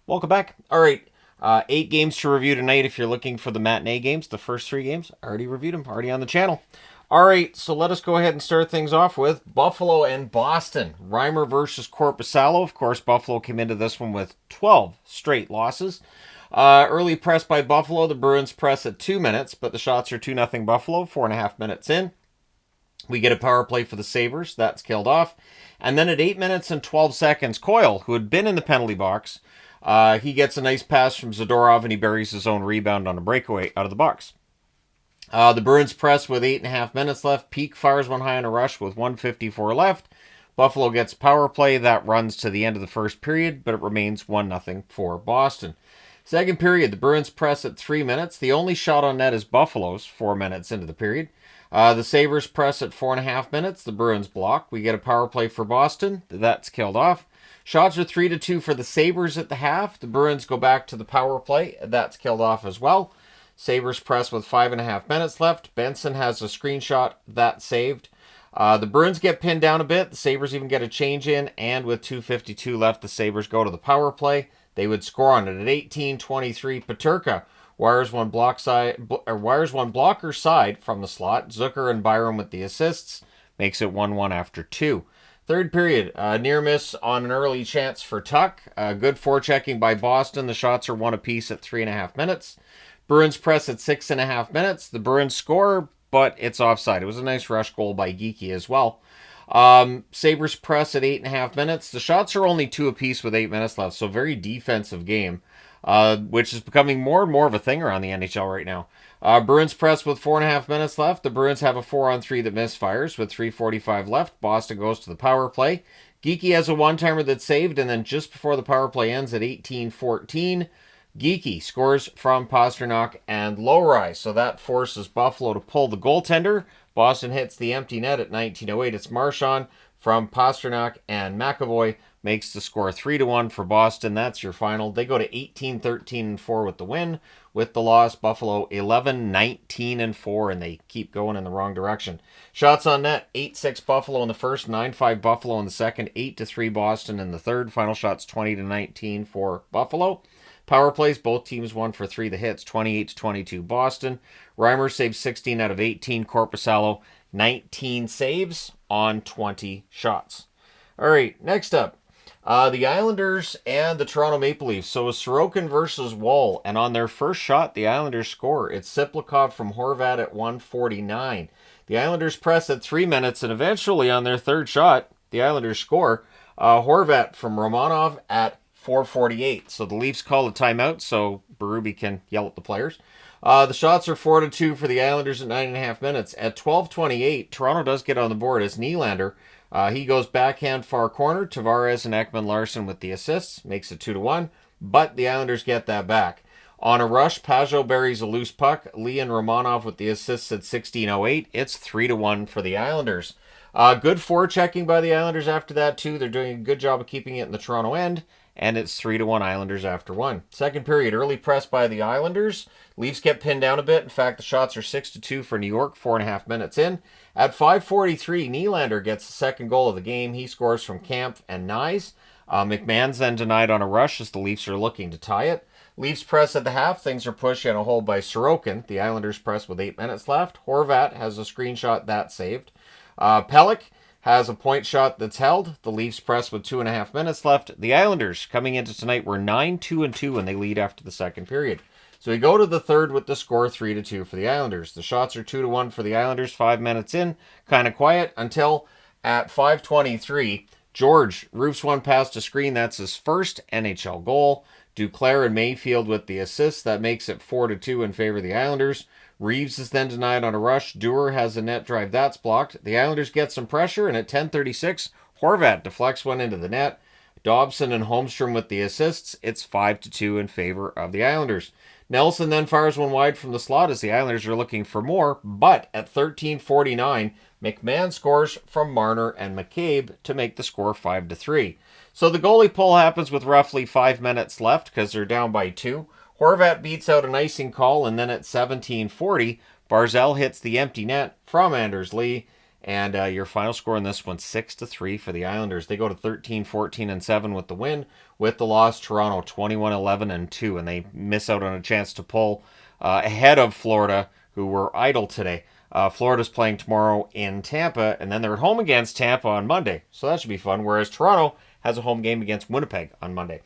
Welcome back. All right, 8 games to review tonight. If you're looking for the matinee games, the first 3 games, I already reviewed them, already on the channel. All right, so let us go ahead and start things off with Buffalo and Boston. Reimer versus Korpisalo. Of course, Buffalo came into this one with 12 straight losses. Early press by Buffalo. The Bruins press at 2 minutes, but the shots are 2-0 Buffalo, 4.5 minutes in. We get a power play for the Sabres. That's killed off. And then at 8 minutes and 12 seconds, Coyle, who had been in the penalty box, he gets a nice pass from Zadorov, and he buries his own rebound on a breakaway out of the box. The Bruins press with 8.5 minutes left. Peak fires one high on a rush with 1:54 left. Buffalo gets power play. That runs to the end of the first period, but it remains 1-0 for Boston. Second period, the Bruins press at 3 minutes. The only shot on net is Buffalo's 4 minutes into the period. The Sabres press at 4.5 minutes. The Bruins block. We get a power play for Boston. That's killed off. Shots are 3-2 for the Sabres at the half. The Bruins go back to the power play. That's killed off as well. Sabres press with 5.5 minutes left. Benson has a screenshot. That's saved. The Bruins get pinned down a bit. The Sabres even get a change in. And with 2:52 left, the Sabres go to the power play. They would score on it at 18:23. Peterka wires one blocker side from the slot. Zucker and Byram with the assists. Makes it 1-1 after 2. Third period, near miss on an early chance for Tuck. Good forechecking by Boston. The shots are 1 apiece at 3.5 minutes. Bruins press at 6.5 minutes. The Bruins score, but it's offside. It was a nice rush goal by Geeky as well. Sabres press at 8.5 minutes. The shots are only 2 apiece with 8 minutes left, so very defensive game, which is becoming more and more of a thing around the NHL right now. Bruins press with 4.5 minutes left. The Bruins have a 4-on-3 that misfires with 3:45 left. Boston goes to the power play. Geeky has a one-timer that's saved, and then just before the power play ends at 18:14, Geeky scores from Pastrnak and Lowry, so that forces Buffalo to pull the goaltender. Boston hits the empty net at 19:08. It's Marchand from Pastrnak, and McAvoy makes the score 3-1 for Boston. That's your final. They go to 18-13-4 with the win. With the loss, Buffalo 11-19-4, and they keep going in the wrong direction. Shots on net, 8-6 Buffalo in the first, 9-5 Buffalo in the second, 8-3 Boston in the third. Final shots 20-19 for Buffalo. Power plays, both teams 1 for 3. The hits, 28-22 Boston. Reimer saves 16 out of 18. Korpisalo, 19 saves on 20 shots. All right, next up, the Islanders and the Toronto Maple Leafs. So it's Sorokin versus Wall, and on their first shot, the Islanders score. It's Siplikov from Horvat at 1:49. The Islanders press at 3 minutes, and eventually on their third shot, the Islanders score. Horvat from Romanov at 4:48. So the Leafs call a timeout so Berube can yell at the players. The shots are 4-2 for the Islanders at 9.5 minutes. At 12:28, Toronto does get on the board as Nylander. He goes backhand far corner. Tavares and Ekman-Larsson with the assists. Makes it 2-1. But the Islanders get that back. On a rush, Pajot buries a loose puck. Lee and Romanov with the assists at 16:08. It's 3-1 for the Islanders. Good forechecking by the Islanders after that, too. They're doing a good job of keeping it in the Toronto end. And it's 3-1 Islanders after 1. Second period, early press by the Islanders. Leafs get pinned down a bit. In fact, the shots are 6-2 for New York, 4.5 minutes in. At 5:43, Nylander gets the second goal of the game. He scores from Kampf and Nyes. McMahon's then denied on a rush as the Leafs are looking to tie it. Leafs press at the half. Things are pushed and a hold by Sorokin. The Islanders press with 8 minutes left. Horvat has a screenshot that's saved. Pelech has a point shot that's held. The Leafs press with 2.5 minutes left. The Islanders, coming into tonight, were 9-2-2 when they lead after the second period. So we go to the third with the score 3-2 for the Islanders. The shots are 2-1 for the Islanders, 5 minutes in. Kind of quiet until at 5:23, George roofs one past a screen. That's his first NHL goal. Duclair and Mayfield with the assist. That makes it 4-2 in favor of the Islanders. Reeves is then denied on a rush. Dewar has a net drive. That's blocked. The Islanders get some pressure, and at 10:36, Horvat deflects one into the net. Dobson and Holmstrom with the assists. It's 5-2 in favor of the Islanders. Nelson then fires one wide from the slot as the Islanders are looking for more, but at 13:49, McMahon scores from Marner and McCabe to make the score 5-3. So the goalie pull happens with roughly 5 minutes left because they're down by 2. Horvat beats out an icing call, and then at 17:40, Barzal hits the empty net from Anders Lee, And your final score in this one, 6-3 for the Islanders. They go to 13-14-7 with the win. With the loss, Toronto 21-11-2, and they miss out on a chance to pull ahead of Florida, who were idle today. Florida's playing tomorrow in Tampa, and then they're at home against Tampa on Monday, so that should be fun, whereas Toronto has a home game against Winnipeg on Monday.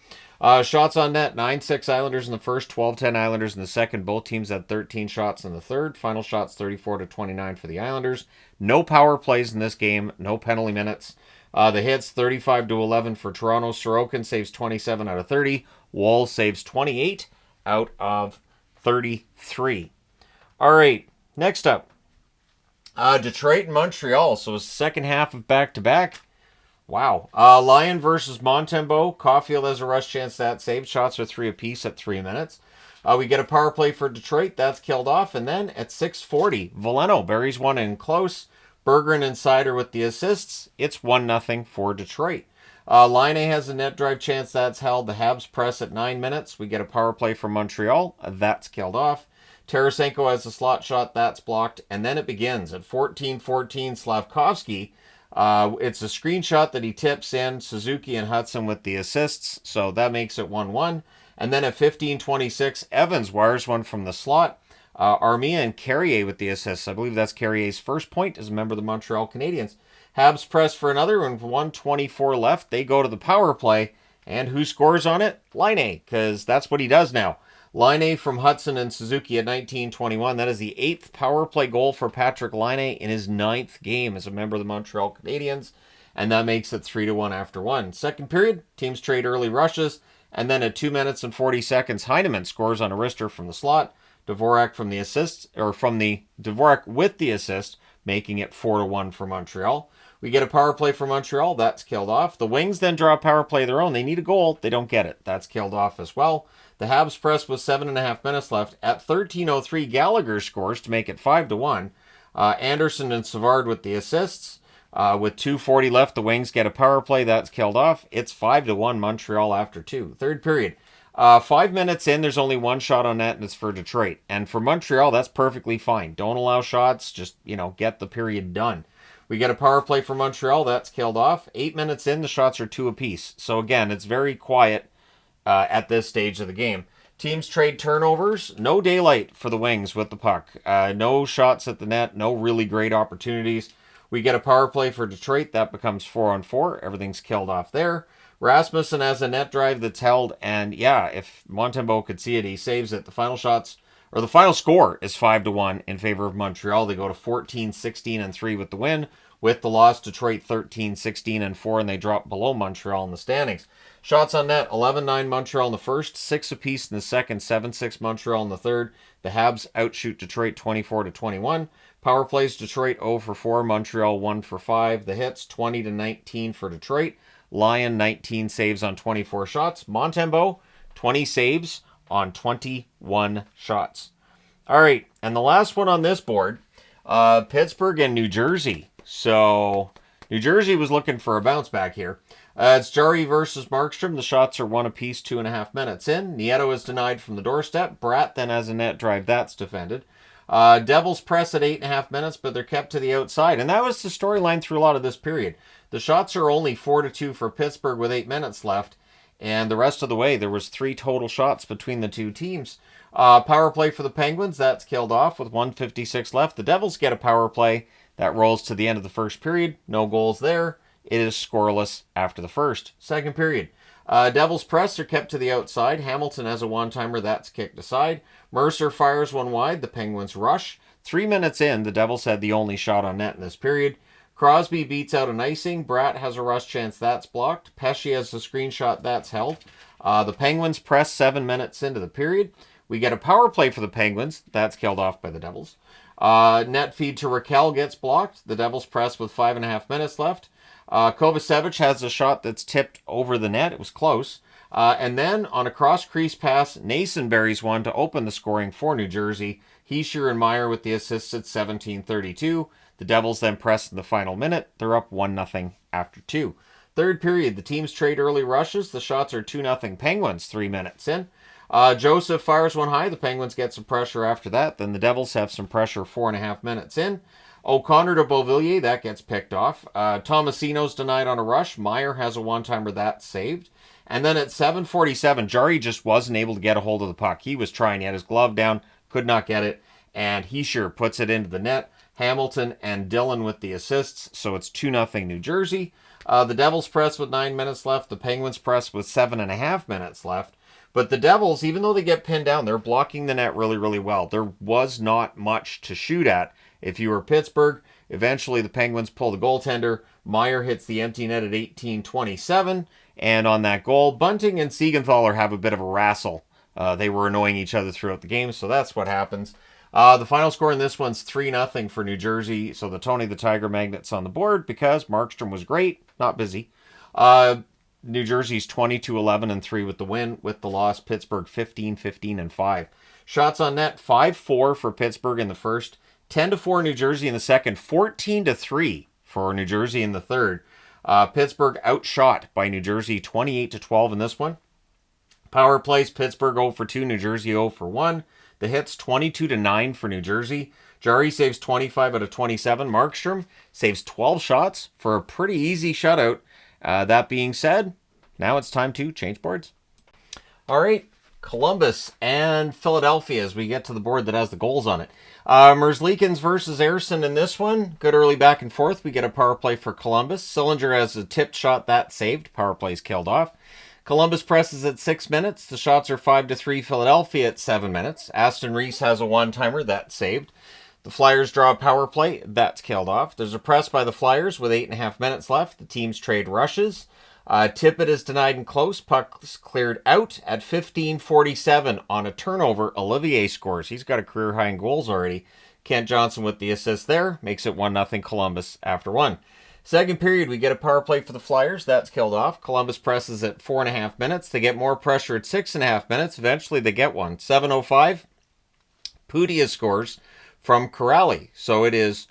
Shots on net, 9-6 Islanders in the first, 12-10 Islanders in the second. Both teams had 13 shots in the third. Final shots, 34-29 for the Islanders. No power plays in this game, no penalty minutes. The hits, 35-11 for Toronto. Sorokin saves 27 out of 30. Wall saves 28 out of 33. All right, next up. Detroit and Montreal. So it's the second half of back-to-back. Wow. Lyon versus Montembeault. Caulfield has a rush chance that saved. Shots are 3 apiece at 3 minutes. We get a power play for Detroit. That's killed off. And then at 6:40, Veleno buries one in close. Bergeron and Sider with the assists. It's 1-0 for Detroit. Line has a net drive chance. That's held. The Habs press at 9 minutes. We get a power play for Montreal. That's killed off. Tarasenko has a slot shot. That's blocked. And then it begins at 14-14. Slavkovsky. It's a screenshot that he tips in. Suzuki and Hudson with the assists. So that makes it 1-1. And then at 15-26, Evans wires one from the slot. Armia and Carrier with the assists. I believe that's Carrier's first point as a member of the Montreal Canadiens. Habs press for another, and 1:24 left. They go to the power play. And who scores on it? Laine, because that's what he does now. Laine from Hudson and Suzuki at 19:21. That is the 8th power play goal for Patrick Laine in his 9th game as a member of the Montreal Canadiens. And that makes it 3-1 after one. Second period, teams trade early rushes. And then at 2 minutes and 40 seconds, Heineman scores on a wrister from the slot. Dvorak from the assist, or from the Dvorak with the assist, making it 4-1 for Montreal. We get a power play for Montreal. That's killed off. The Wings then draw a power play of their own. They need a goal. They don't get it. That's killed off as well. The Habs press with 7.5 minutes left. At 13:03, Gallagher scores to make it 5-1. Anderson and Savard with the assists. With 2:40 left, the Wings get a power play. That's killed off. It's 5-1 Montreal after 2. Third period. 5 minutes in, there's only one shot on net, and it's for Detroit. And for Montreal, that's perfectly fine. Don't allow shots. Just, get the period done. We get a power play for Montreal. That's killed off. 8 minutes in, the shots are 2 apiece. So again, it's very quiet at this stage of the game. Teams trade turnovers. No daylight for the Wings with the puck. No shots at the net. No really great opportunities. We get a power play for Detroit. That becomes 4-on-4. Everything's killed off there. Rasmussen has a net drive that's held. And yeah, if Montembeault could see it, he saves it. The final score is 5-1 in favor of Montreal. They go to 14-16-3 with the win. With the loss, Detroit 13-16-4, and they drop below Montreal in the standings. Shots on net, 11-9 Montreal in the first, 6 apiece in the second, 7-6 Montreal in the third. The Habs outshoot Detroit 24-21. Power plays, Detroit 0-4, Montreal 1-5. The hits, 20-19 for Detroit. Lyon, 19 saves on 24 shots. Montembeault, 20 saves on 21 shots. All right, and the last one on this board, Pittsburgh and New Jersey. So New Jersey was looking for a bounce back here. It's Jarry versus Markstrom. The shots are 1 apiece, 2.5 minutes in. Nieto is denied from the doorstep. Bratt then has a net drive. That's defended. Devils press at 8.5 minutes, but they're kept to the outside. And that was the storyline through a lot of this period. The shots are only 4-2 for Pittsburgh with 8 minutes left. And the rest of the way, there was 3 total shots between the two teams. Power play for the Penguins. That's killed off with 1:56 left. The Devils get a power play. That rolls to the end of the first period. No goals there. It is scoreless after the first. Second period. Devils press are kept to the outside. Hamilton has a one-timer. That's kicked aside. Mercer fires one wide. The Penguins rush. 3 minutes in, the Devils had the only shot on net in this period. Crosby beats out an icing. Bratt has a rush chance. That's blocked. Pesce has a screenshot. That's held. The Penguins press 7 minutes into the period. We get a power play for the Penguins. That's killed off by the Devils. Net feed to Raquel gets blocked. The Devils press with 5.5 minutes left. Kovacevic has a shot that's tipped over the net. It was close. And then on a cross-crease pass, Nason buries one to open the scoring for New Jersey. Hischier and Meyer with the assists at 17:32. The Devils then press in the final minute. They're up 1-0 after 2. Third period, the teams trade early rushes. The shots are 2-0 Penguins 3 minutes in. Joseph fires one high. The Penguins get some pressure after that. Then the Devils have some pressure 4.5 minutes in. O'Connor to Beauvillier, that gets picked off. Tomasino's denied on a rush. Meyer has a one-timer, that's saved. And then at 7:47, Jari just wasn't able to get a hold of the puck. He was trying. He had his glove down, could not get it, and he sure puts it into the net. Hamilton and Dillon with the assists, so it's 2-0 New Jersey. The Devils press with 9 minutes left. The Penguins press with 7.5 minutes left. But the Devils, even though they get pinned down, they're blocking the net really, really well. There was not much to shoot at. If you were Pittsburgh, eventually the Penguins pull the goaltender. Meyer hits the empty net at 18:27. And on that goal, Bunting and Siegenthaler have a bit of a wrestle. They were annoying each other throughout the game, so that's what happens. The final score in this one's 3-0 for New Jersey. So the Tony the Tiger Magnets on the board because Markstrom was great, not busy. New Jersey's 22-11-3 with the win. With the loss, Pittsburgh 15-15-5. Shots on net, 5-4 for Pittsburgh in the first, 10-4 New Jersey in the second, 14-3 for New Jersey in the third. Pittsburgh outshot by New Jersey 28-12 in this one. Power plays, Pittsburgh 0 for 2, New Jersey 0 for 1. The hits 22-9 for New Jersey. Jari saves 25 out of 27. Markstrom saves 12 shots for a pretty easy shutout. That being said, now it's time to change boards. All right, Columbus and Philadelphia as we get to the board that has the goals on it. Merzlikins versus Ersson in this one. Good early back and forth. We get a power play for Columbus. Sillinger has a tipped shot that saved. Power play's killed off. Columbus presses at 6 minutes. The shots are 5-3 Philadelphia at 7 minutes. Aston Reese has a one-timer that's saved. The Flyers draw a power play. That's killed off. There's a press by the Flyers with 8.5 minutes left. The teams trade rushes. Tippett is denied and close. Puck's cleared out at 15:47 on a turnover. Olivier scores. He's got a career high in goals already. Kent Johnson with the assist there. Makes it 1-0 Columbus after one. Second period, we get a power play for the Flyers. That's killed off. Columbus presses at 4.5 minutes. They get more pressure at 6.5 minutes. Eventually, they get one. 7:05. Pudia scores from Corrali. So it is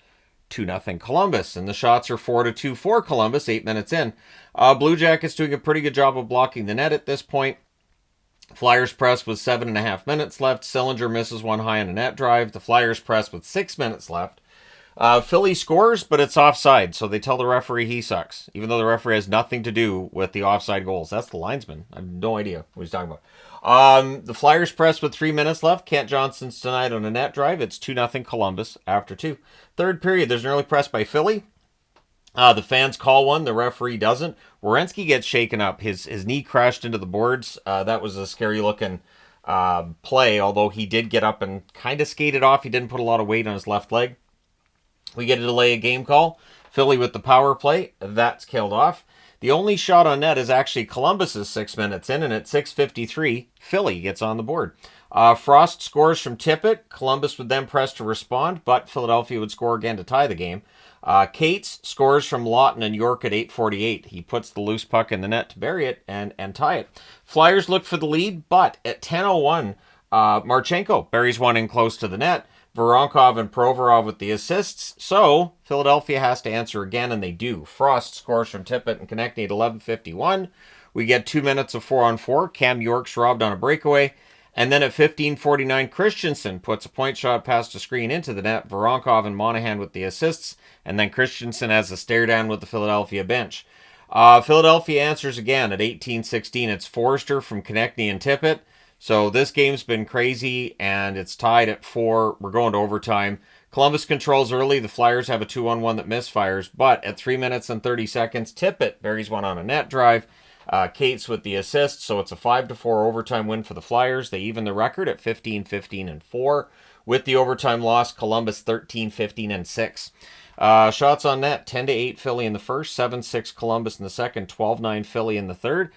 2-0 Columbus. And the shots are 4-2 for Columbus, 8 minutes in. Blue Jackets doing a pretty good job of blocking the net at this point. Flyers press with 7.5 minutes left. Sillinger misses one high on a net drive. The Flyers press with 6 minutes left. Philly scores, but it's offside, so they tell the referee he sucks, even though the referee has nothing to do with the offside goals. That's the linesman. I have no idea what he's talking about. The Flyers press with 3 minutes left. Kent Johnson's denied on a net drive. It's 2-0 Columbus after two. Third period, there's an early press by Philly. The fans call one. The referee doesn't. Werenski gets shaken up. His knee crashed into the boards. That was a scary-looking play, although he did get up and kind of skated off. He didn't put a lot of weight on his left leg. We get a delay of game call. Philly with the power play. That's killed off. The only shot on net is actually Columbus's 6 minutes in, and at 6:53, Philly gets on the board. Frost scores from Tippett. Columbus would then press to respond, but Philadelphia would score again to tie the game. Cates scores from Lawton and York at 8:48. He puts the loose puck in the net to bury it and tie it. Flyers look for the lead, but at 10:01, Marchenko buries one in close to the net. Voronkov and Provorov with the assists. So Philadelphia has to answer again, and they do. Frost scores from Tippett and Konechny at 11:51. We get 2 minutes of 4-on-4. Cam York's robbed on a breakaway. And then at 15:49, Christensen puts a point shot past a screen into the net. Voronkov and Monahan with the assists. And then Christensen has a stare down with the Philadelphia bench. Philadelphia answers again at 18:16. It's Forrester from Konechny and Tippett. So this game's been crazy, and it's tied at 4. We're going to overtime. Columbus controls early. The Flyers have a 2-on-1 that misfires, but at 3 minutes and 30 seconds, Tippett buries one on a net drive. Cates with the assist, so it's a 5-4 overtime win for the Flyers. They even the record at 15-15-4. With the overtime loss, Columbus 13-15-6. Shots on net, 10-8 Philly in the first, 7-6 Columbus in the second, 12-9 Philly in the third.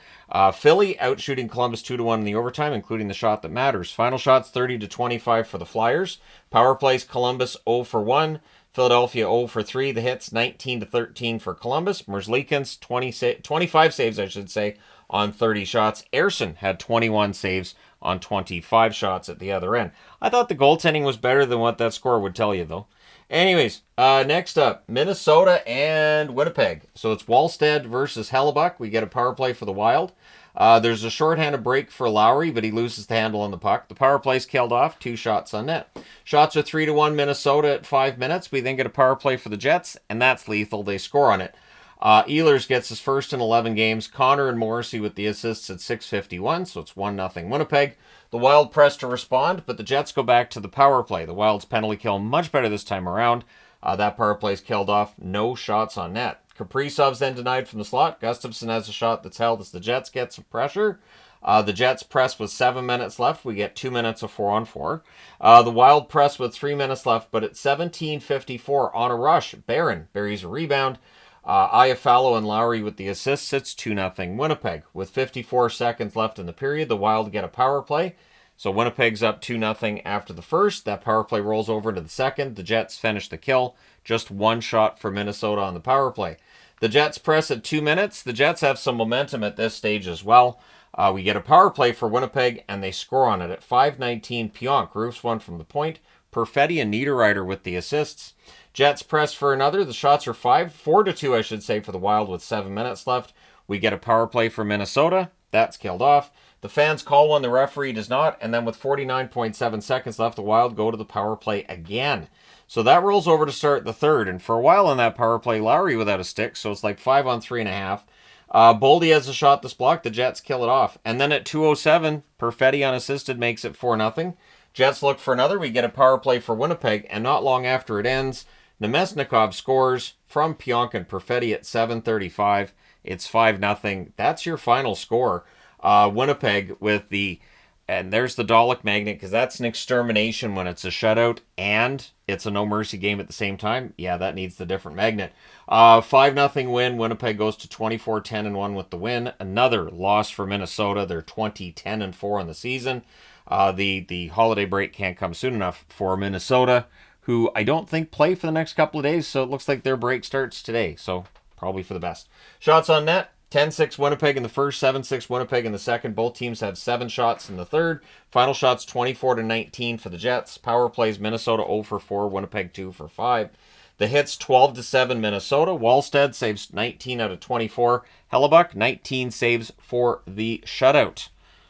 Philly outshooting Columbus 2-1 in the overtime, including the shot that matters. Final shots 30-25 for the Flyers. Power plays Columbus 0 for 1. Philadelphia 0 for 3. The hits 19-13 for Columbus. Merzlikins 25 saves, I should say, on 30 shots. Ersson had 21 saves on 25 shots at the other end. I thought the goaltending was better than what that score would tell you, though. Anyways, next up, Minnesota and Winnipeg. So it's Wallstead versus Hellebuck. We get a power play for the Wild. There's a shorthanded break for Lowry, but he loses the handle on the puck. The power play's killed off, 2 shots on net. Shots are 3-1 Minnesota at 5 minutes. We then get a power play for the Jets, and that's lethal. They score on it. Ehlers gets his first in 11 games. Connor and Morrissey with the assists at 6:51, so it's 1-0 Winnipeg. The Wild press to respond, but the Jets go back to the power play. The Wild's penalty kill much better this time around. That power play's killed off. No shots on net. Kaprizov's then denied from the slot. Gustafsson has a shot that's held as the Jets get some pressure. The Jets press with 7 minutes left. We get 2 minutes of 4-on-4. The Wild press with 3 minutes left, but at 17:54 on a rush, Barron buries a rebound. Iafallo and Lowry with the assists. It's 2-0 Winnipeg. With 54 seconds left in the period, the Wild get a power play. So Winnipeg's up 2-0 after the first. That power play rolls over into the second. The Jets finish the kill. Just 1 shot for Minnesota on the power play. The Jets press at 2 minutes. The Jets have some momentum at this stage as well. We get a power play for Winnipeg, and they score on it at 5:19. Pionk roofs one from the point. Perfetti and Niederreiter with the assists. Jets press for another. The shots are 4-2, I should say, for the Wild with 7 minutes left. We get a power play for Minnesota. That's killed off. The fans call one, the referee does not, and then with 49.7 seconds left, the Wild go to the power play again. So that rolls over to start the third, and for a while on that power play, Lowry without a stick, so it's like 5-on-3.5. Boldy has a shot that's blocked. The Jets kill it off. And then at 2:07, Perfetti unassisted makes it 4-0. Jets look for another. We get a power play for Winnipeg, and not long after it ends, Nemesnikov scores from Pionk and Perfetti at 7:35. It's 5-0. That's your final score. Winnipeg with the... And there's the Dalek magnet, because that's an extermination when it's a shutout and it's a no-mercy game at the same time. Yeah, that needs the different magnet. 5-0 win. Winnipeg goes to 24-10-1 with the win. Another loss for Minnesota. They're 20-10-4 on the season. The holiday break can't come soon enough for Minnesota, who I don't think play for the next couple of days, so it looks like their break starts today, so probably for the best. Shots on net. 10-6 Winnipeg in the first, 7-6 Winnipeg in the second. Both teams have 7 shots in the third. Final shots 24-19 for the Jets. Power plays Minnesota 0-4, Winnipeg 2-5. The hits 12-7 Minnesota. Wallstead saves 19 out of 24. Hellebuck 19 saves for the shutout.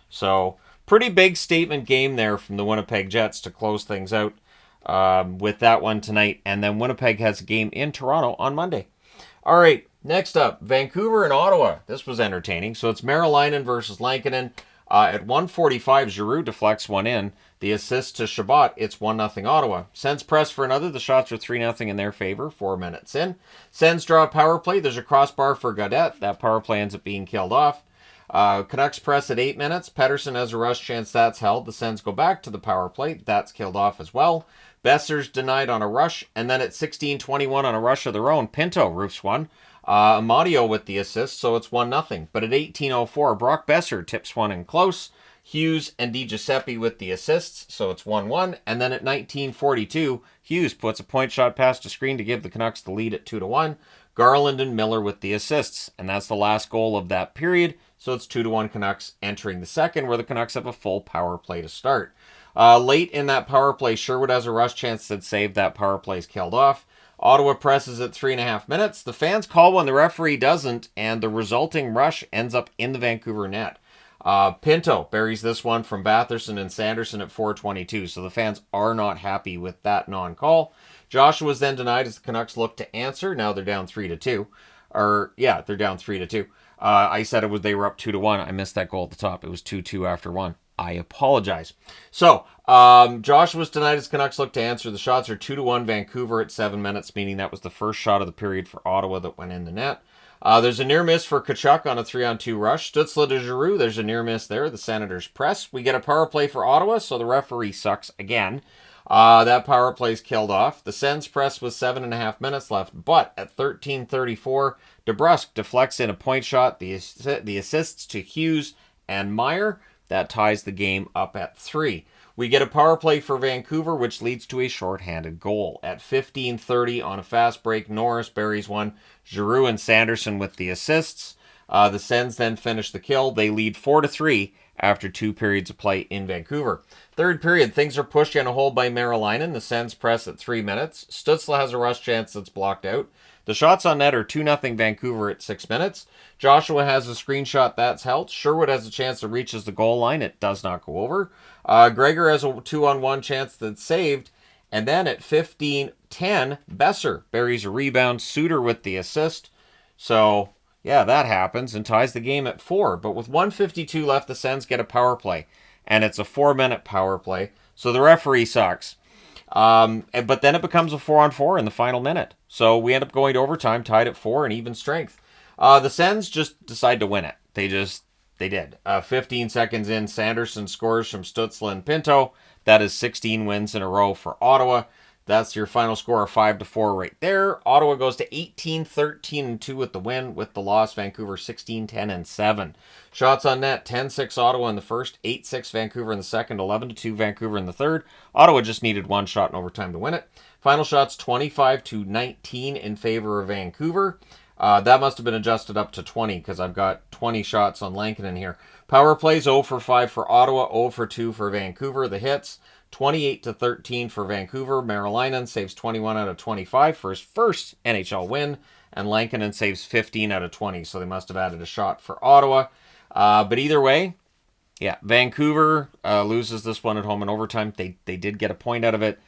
So pretty big statement game there from the Winnipeg Jets to close things out with that one tonight. And then Winnipeg has a game in Toronto on Monday. All right. Next up, Vancouver and Ottawa. This was entertaining. So it's Marilainen versus Lankinen. At 1:45, Giroux deflects one in. The assist to Shabbat, it's 1-0 Ottawa. Sens press for another. The shots are 3-0 in their favor, 4 minutes in. Sens draw a power play. There's a crossbar for Gaudette. That power play ends up being killed off. Canucks press at 8 minutes. Pettersson has a rush chance. That's held. The Sens go back to the power play. That's killed off as well. Besser's denied on a rush. And then at 16:21 on a rush of their own, Pinto roofs one. Amadio with the assist, so it's 1-0. But at 18:04, Brock Besser tips one in close. Hughes and DiGiuseppe with the assists, so it's 1-1. And then at 19:42, Hughes puts a point shot past a screen to give the Canucks the lead at 2-1. Garland and Miller with the assists, and that's the last goal of that period. So it's 2-1 Canucks entering the second, where the Canucks have a full power play to start. Late in that power play, Sherwood has a rush chance that saved. That power play is killed off. Ottawa presses at 3.5 minutes. The fans call one, the referee doesn't, and the resulting rush ends up in the Vancouver net. Pinto buries this one from Batherson and Sanderson at 4:22, so the fans are not happy with that non-call. Joshua was then denied as the Canucks look to answer. Now they're down 3-2. They're down 3-2. I said they were up 2-1. I missed that goal at the top. It was 2-2 after one. I apologize. So, Josh was denied as Canucks look to answer. The shots are 2-1 Vancouver at 7 minutes, meaning that was the first shot of the period for Ottawa that went in the net. There's a near miss for Tkachuk on a 3-on-2 rush. Stützle to Giroux. There's a near miss there. The Senators press. We get a power play for Ottawa, so the referee sucks again. That power play's killed off. The Sens press with 7.5 minutes left, but at 13:34, DeBrusk deflects in a point shot. The assists to Hughes and Meyer. That ties the game up at 3. We get a power play for Vancouver, which leads to a shorthanded goal. At 15:30 on a fast break, Norris buries one. Giroux and Sanderson with the assists. The Sens then finish the kill. They lead 4-3 after 2 periods of play in Vancouver. Third period, things are pushed in a hole by Marilainen. The Sens press at 3 minutes. Stützle has a rush chance that's blocked out. The shots on net are 2-0 Vancouver at 6 minutes. Joshua has a screenshot that's held. Sherwood has a chance that reaches the goal line. It does not go over. Gregor has a 2-on-1 chance that's saved. And then at 15:10, Besser buries a rebound. Suter with the assist. So, yeah, that happens and ties the game at 4. But with 1:52 left, the Sens get a power play. And it's a 4-minute power play. So the referee sucks. But then it becomes a 4-on-4 in the final minute. So we end up going to overtime, tied at 4 and even strength. The Sens just decide to win it. They did. 15 seconds in, Sanderson scores from Stützle and Pinto. That is 16 wins in a row for Ottawa. That's your final score of 5-4 right there. Ottawa goes to 18-13-2 with the win. With the loss, Vancouver 16-10-7. Shots on net, 10-6 Ottawa in the first, 8-6 Vancouver in the second, 11-2 Vancouver in the third. Ottawa just needed one shot in overtime to win it. Final shots 25-19 in favor of Vancouver. That must have been adjusted up to 20 because I've got 20 shots on Lankinen here. Power plays 0 for 5 for Ottawa, 0 for 2 for Vancouver. The hits 28-13 for Vancouver. Marilainen saves 21 out of 25 for his first NHL win, and Lankinen saves 15 out of 20, so they must have added a shot for Ottawa. But either way, yeah, Vancouver loses this one at home in overtime. They did get a point out of it.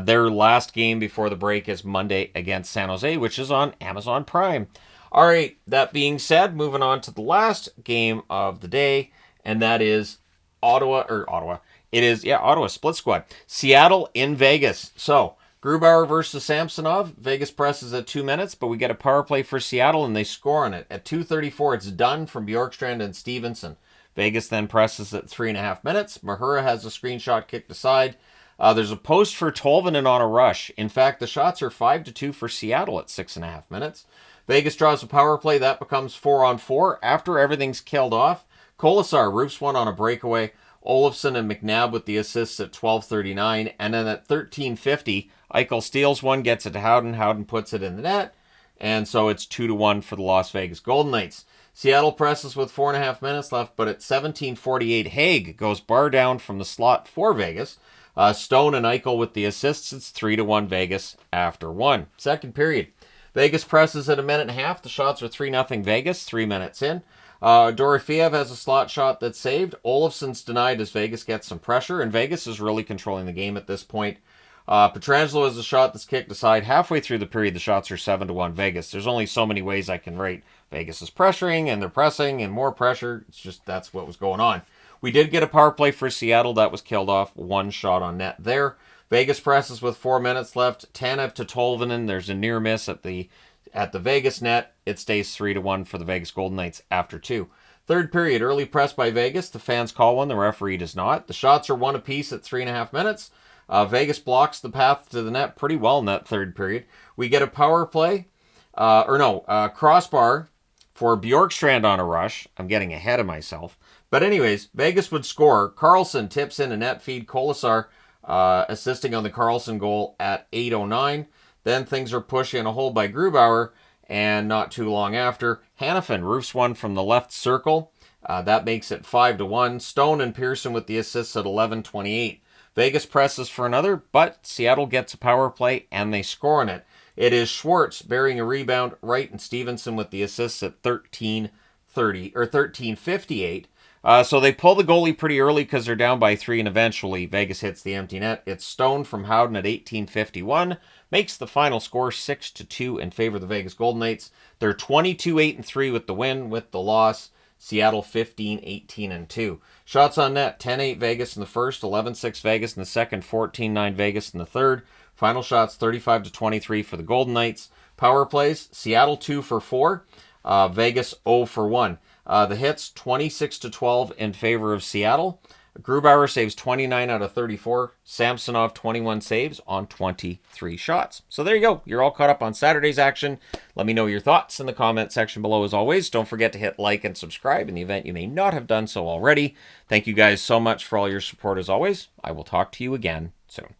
Their last game before the break is Monday against San Jose, which is on Amazon Prime. All right, that being said, moving on to the last game of the day, and that is Ottawa. It is, Ottawa split squad. Seattle in Vegas. So, Grubauer versus Samsonov. Vegas presses at 2 minutes, but we get a power play for Seattle, and they score on it. At 2:34, it's done from Bjorkstrand and Stevenson. Vegas then presses at 3.5 minutes. Mahura has a screenshot kicked aside. There's a post for Tolvanen on a rush. In fact, the shots are 5-2 for Seattle at 6.5 minutes. Vegas draws a power play. That becomes 4-on-4. After everything's killed off, Kolasar roofs one on a breakaway. Olofsson and McNabb with the assists at 12:39. And then at 13:50, Eichel steals one, gets it to Howden. Howden puts it in the net. And so it's 2-1 for the Las Vegas Golden Knights. Seattle presses with 4.5 minutes left, but at 17:48, Haig goes bar down from the slot for Vegas. Stone and Eichel with the assists. It's 3-1 Vegas after 1. Second period. Vegas presses at 1.5 minutes. The shots are 3-0 Vegas, 3 minutes in. Dorofeev has a slot shot that's saved. Olofsson's denied as Vegas gets some pressure, and Vegas is really controlling the game at this point. Pietrangelo has a shot that's kicked aside. Halfway through the period, the shots are 7-1 Vegas. There's only so many ways I can rate. Vegas is pressuring, and they're pressing, and more pressure. It's just that's what was going on. We did get a power play for Seattle. That was killed off. One shot on net there. Vegas presses with 4 minutes left. Tanev to Tolvanen. There's a near miss at the Vegas net. It stays 3-1 for the Vegas Golden Knights after 2. Third period, early press by Vegas. The fans call one. The referee does not. The shots are 1 apiece at 3.5 minutes. Vegas blocks the path to the net pretty well in that third period. We get a power play. Crossbar for Bjorkstrand on a rush. I'm getting ahead of myself. But anyways, Vegas would score. Carlson tips in a net feed. Kolasar assisting on the Carlson goal at 8:09. Then things are pushed in a hole by Grubauer, and not too long after, Hanifin roofs one from the left circle. That makes it 5-1. Stone and Pearson with the assists at 11:28. Vegas presses for another, but Seattle gets a power play, and they score on it. It is Schwartz burying a rebound, Wright and Stevenson with the assists at 13:58. So they pull the goalie pretty early because they're down by 3, and eventually Vegas hits the empty net. It's Stone from Howden at 18:51. Makes the final score 6-2 in favor of the Vegas Golden Knights. They're 22-8-3 with the win. With the loss, Seattle 15-18-2. Shots on net, 10-8 Vegas in the first, 11-6 Vegas in the second, 14-9 Vegas in the third. Final shots 35-23 for the Golden Knights. Power plays, Seattle 2 for 4, Vegas 0 for 1. The hits 26-12 in favor of Seattle. Grubauer saves 29 out of 34. Samsonov 21 saves on 23 shots. So there you go. You're all caught up on Saturday's action. Let me know your thoughts in the comment section below as always. Don't forget to hit like and subscribe in the event you may not have done so already. Thank you guys so much for all your support as always. I will talk to you again soon.